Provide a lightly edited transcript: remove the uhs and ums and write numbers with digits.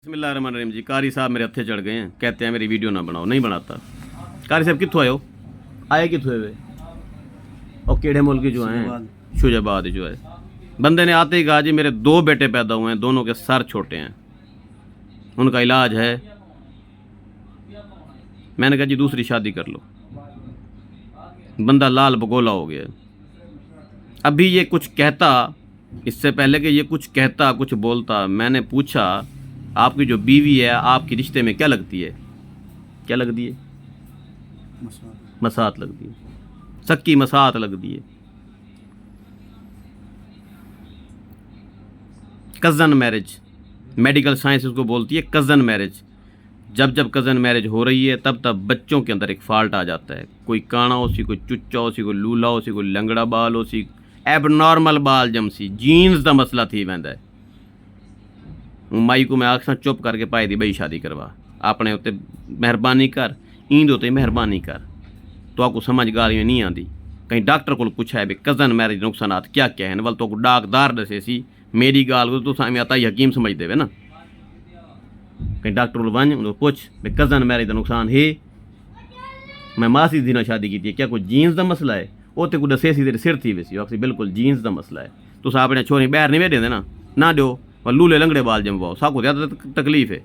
बिस्मिल्लाहिर्रहमानिर्रहीम जी। कारी साहब मेरे हत्थे चढ़ गए हैं, कहते हैं मेरी वीडियो ना बनाओ। नहीं बनाता। कारी साहब कितों आए हो? आए कितों वे? और केड़े मुल्क की जो हैं? शुजाबाद जो है। बंदे ने आते ही कहा जी मेरे 2 बेटे पैदा हुए हैं, दोनों के सर छोटे हैं, उनका इलाज है। मैंने कहा जी दूसरी शादी कर लो। बंदा लाल बगोला हो गया। अभी ये कुछ कहता, इससे पहले कि ये कुछ कहता कुछ बोलता, मैंने पूछा आपकी जो बीवी है आपकी रिश्ते में क्या लगती है? क्या लगती है? मसात लगती है, सक्की मसात लगती है। कज़न मैरिज, मेडिकल साइंस उसको बोलती है कज़न मैरिज। जब जब कज़न मैरिज हो रही है तब तब बच्चों के अंदर एक फॉल्ट आ जाता है। कोई काना हो सी, कोई चुच्चा हो सी, कोई लूला हो सी, कोई लंगड़ा बाल हो सी, एबनॉर्मल बाल जम सी, जीन्स का मसला थी वैंदा है। माई को मैं आखसा चुप करके पाई दी बई शादी करवा, अपने उत्ते मेहरबानी कर, ईंद उत्ते मेहरबानी कर। तो आपको समझ गालियाँ नहीं आती। कहीं डॉक्टर को पूछा है भी कज़न मैरिज नुकसानात क्या क्या हैं, वल तो डाकदार दसे सी, मेरी गाल को तो सामने आता ही हकीम समझ देवे ना। कहीं डॉक्टर को वन उनको पूछ भी कज़न मैरिज का नुकसान है। मैं मासी दी ना शादी की थी, क्या कोई जीन्स का मसला है? वो तो कोई दसे सी तेरे सिर थी वैसी आखसी बिल्कुल जीन्स का मसला है। तुम अपने छोरी बहर नहीं बैठे ना दो और लूले लंगड़े बाल जमवाओ, साको ज़्यादा तकलीफ है।